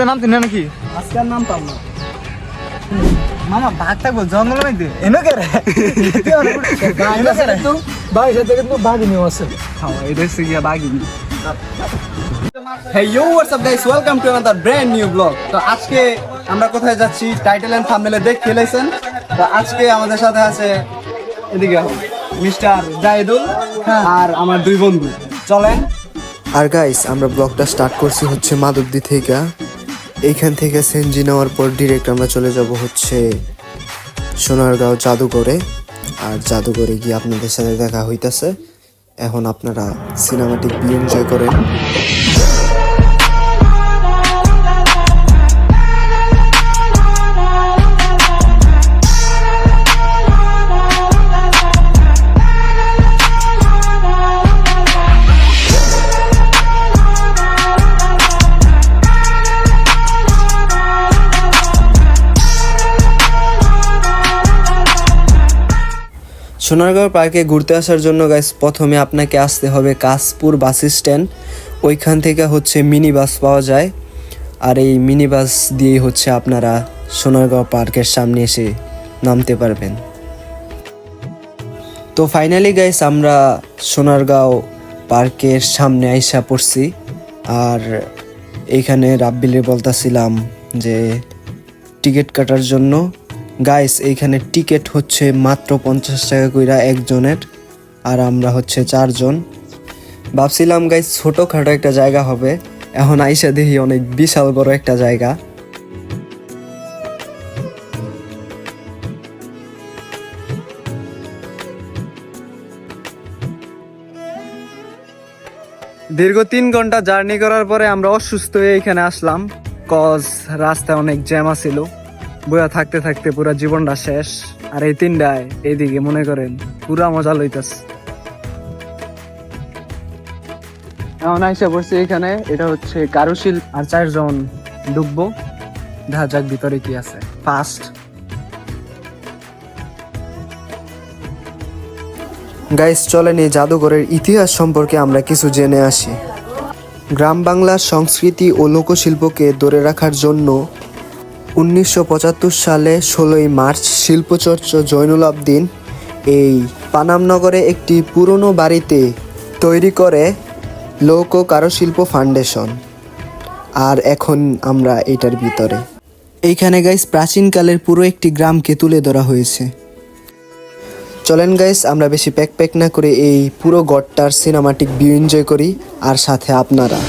নাম চিনি নাকি? আজকের নাম পাম না মামা বাঘ থাকবো জঙ্গলের মধ্যে এনো কে রে? ভাই সাথে কিন্তু বাঘিনীও আছে। হ্যাঁ এটা হচ্ছে গিয়া বাঘিনী। Hey yo, what's up guys? Welcome to another brand new vlog. তো আজকে আমরা কোথায় যাচ্ছি টাইটেল এন্ড থাম্বনেলে দেখে ফেলেছেন। তো আজকে আমাদের সাথে আছে এদিকে মিস্টার জাহিদুল আর আমার দুই বন্ধু। চলেন। আর গাইস আমরা ব্লগটা স্টার্ট করছি হচ্ছে মাধবদী থেকে। এইখান থেকে সেনজি নেওয়ার পর ডিরেক্ট আমরা চলে যাব হচ্ছে সোনারগাঁও জাদুঘরে। আর জাদুঘরে গিয়ে আপনাদের সাথে দেখা হইতাছে। এখন আপনারা সিনেমাটিক ভিউ এনজয় করেন। সোনারগাঁও পার্কে ঘুরতে আসার জন্য গাইস প্রথমে আপনাকে আসতে হবে কাশপুর বাস স্ট্যান্ড। ওইখান থেকে হচ্ছে মিনি বাস পাওয়া যায়। আর এই মিনি বাস দিয়েই হচ্ছে আপনারা সোনারগাঁও পার্কের সামনে এসে নামতে পারবেন। তো ফাইনালি গাইস আমরা সোনারগাঁও পার্কের সামনে আইসা পড়ছি। আর এইখানে রাব্বিলে বলতাছিলাম যে টিকিট কাটার জন্য। গাইস এইখানে টিকিট হচ্ছে মাত্র 50 টাকা কইরা একজনের। আর আমরা হচ্ছে 4 জন। ভাবছিলাম গাইস ছোটোখাটো একটা জায়গা হবে, এখন আইসা দেখি অনেক বিশাল বড় একটা জায়গা। দীর্ঘ 3 ঘন্টা জার্নি করার পরে আমরা অসুস্থ হয়ে এখানে আসলাম। কজ রাস্তায় অনেক জ্যাম ছিল। বইয়া থাকতে থাকতে পুরা জীবনটা শেষ। আর এই তিনটায় এইদিকে মনে করেন পুরা মজা লইতাছে। এখন আইসা পড়ছি এখানে, এটা হচ্ছে কারুশিল। আর 4 জন ডুববো, দেখা যাক ভিতরে কি আছে। ফার্স্ট গাইস চলেন এই জাদুঘরের ইতিহাস সম্পর্কে আমরা কিছু জেনে আসি। গ্রাম বাংলার সংস্কৃতি ও লোকশিল্পকে ধরে রাখার জন্য 1975 সালে 16ই মার্চ শিল্পচর্চ জয়নুল আবদিন এই পানামনগরে একটি পুরনো বাড়িতে তৈরি করে লোক কারুশিল্প ফাউন্ডেশন। আর এখন আমরা এটার ভিতরে। এইখানে গাইস প্রাচীনকালের পুরো একটি গ্রামকে তুলে ধরা হয়েছে। চলেন গাইস আমরা বেশি প্যাক না করে এই পুরো গড়টার সিনেমাটিক ভিউ এনজয় করি, আর সাথে আপনারা।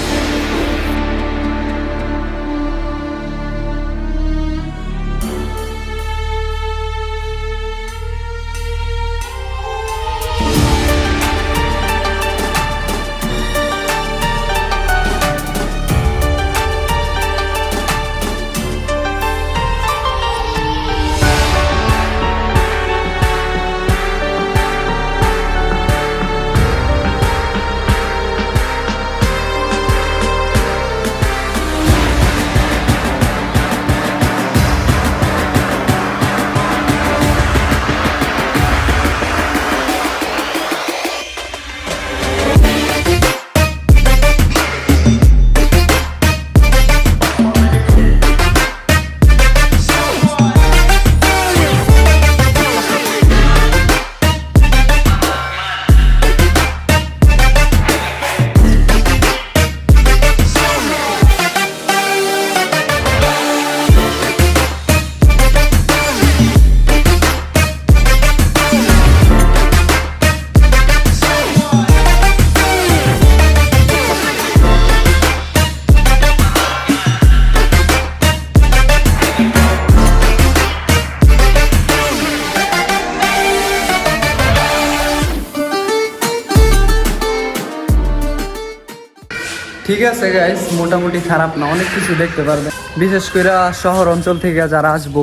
ঠিক আছে গাইস, মোটামুটি খারাপ না, অনেক কিছু দেখতে পারবেন। বিশেষ করে শহর অঞ্চল থেকে যারা আসবো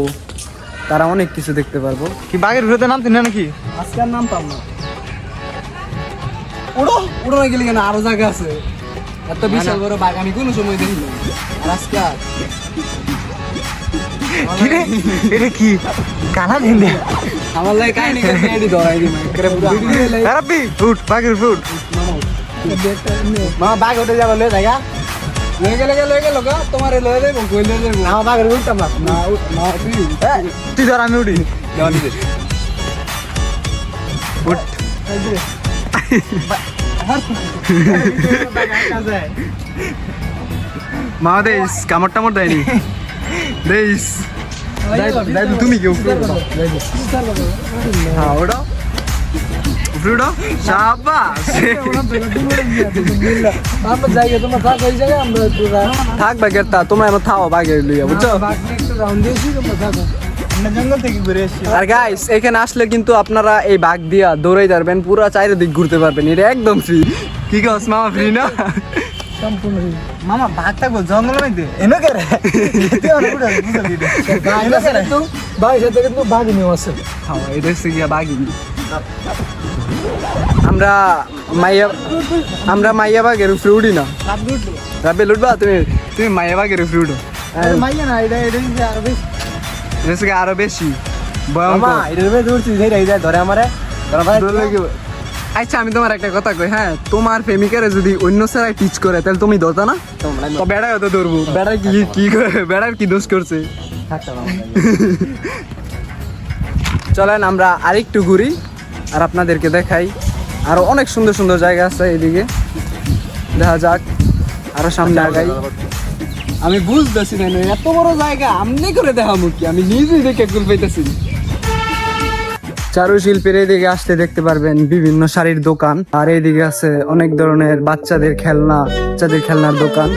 তারা অনেক কিছু দেখতে পারবো। কি বাঘের ভিতরে নাম চিনি নাকি? আজকের নাম পাম না উড়ো না গেলে কেন, আরো জায়গা আছে। এত বিশাল বড় বাঘ আমি কোনো সময় দেখিনি। আর আজকে এটা কি কানা দিনে আমার লাগে কাহিনী করে ধরাই দিই খারাপি ফুট বাঘের ফুট। মা বাঘ উঠে যাবো লে জায়গা লয়ে গেল গা তোমারে লয়ে দেব কই লয়ে দেব না বাঘের উল্টা মাছ না না তুই ধর আমি উঠি উঠ মা দেশ কামড় টামড় দেয়নি দেশ তুমি কেউ হ্যাঁ ওটা ফ্রুটো শাবাশ আমরা যাই তোমার থাক ওই জায়গায় আমরা থাক বাগের তা তোমরা এবার থাও বাগের লইয়া বুঝছো একটু রাউন্ড দিয়েছি তোমরা থাকো আমরা জঙ্গল থেকে ঘুরে এসেছি আর গাইস এখানে আসলে কিন্তু আপনারা এই বাঘ দিয়া দৌড়াই পারবেন পুরো চারিদিক ঘুরতে পারবেন এটা একদম ফ্রি কি কস মামা ফ্রি না সম্পূর্ণ মামা ভাগ থাকবো জঙ্গলের মধ্যে এনো কে রে ভাই সাথে কিন্তু বাঘ নিয়ে আছে হ্যাঁ এটা হচ্ছে গিয়া বাঘই আমরা মাইয়া বাঘের উপরে উঠি না রাবে লুটবা তুমি মাইয়া বাঘের উপরে উঠো মাইয়া না এটা আরো বেশি এটা হচ্ছে গিয়া আরো বেশি মামা ভয়ঙ্কর এটা ভেবে দৌড়ছি এই ধরে আমারে আচ্ছা আমি তোমার একটা কথা কই হ্যাঁ তোমার প্রেমিকারে যদি অন্য সারাই টিচ করে তাহলে তুমি ধরতা না তো বেড়াই হতো ধরবো বেড়ার কি করে বেড়ার কি দোষ করছে চলেন আমরা আরেকটু ঘুরি আর আপনাদেরকে দেখাই আরো অনেক সুন্দর সুন্দর জায়গা আছে এদিকে দেখা যাক আরো সামনে আগাই আমি বুঝতেছি না এত বড় জায়গা আমনি করে দেখাবো কি আমি নিজেই দেখে কুল পাইতেছি চারুশিল্পের এদিকে আসতে দেখতে পারবেন বিভিন্ন শাড়ির দোকান আর এইদিকে আছে অনেক ধরনের বাচ্চাদের খেলনার দোকান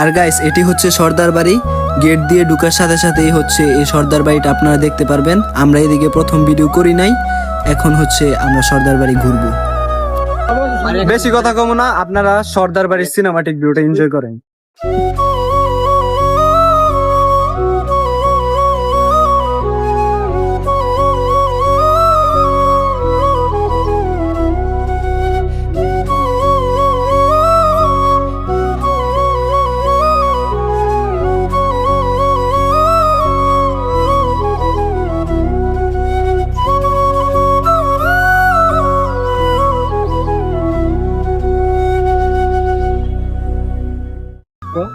আর গাইস এটি হচ্ছে সর্দার বাড়ি গেট দিয়ে ঢুকার সাথে সাথেই হচ্ছে এই সর্দার বাড়িটা আপনারা দেখতে পারবেন আমরা এদিকে প্রথম ভিডিও করি নাই এখন হচ্ছে আমরা সর্দার বাড়ি ঘুরবো বেশি কথা কম না আপনারা সর্দার বাড়ির সিনেমাটিক ভিউটা এনজয় করেন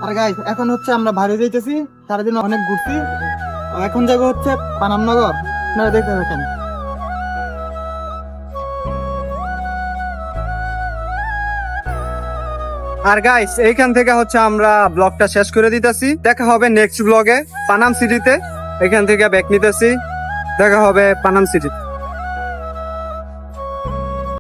আর গাইস এখন হচ্ছে আমরা বাইরে যাইতেছি সারাদিন অনেক ঘুরছি এখন যাবো হচ্ছে পানামনগর আপনারা দেখতে থাকেন আর গাইস এইখান থেকে হচ্ছে আমরা ব্লগটা শেষ করে দিতেছি দেখা হবে নেক্সট ব্লগে পানাম সিটিতে এখান থেকে ব্যাক নিতেছি দেখা হবে পানাম সিটিতে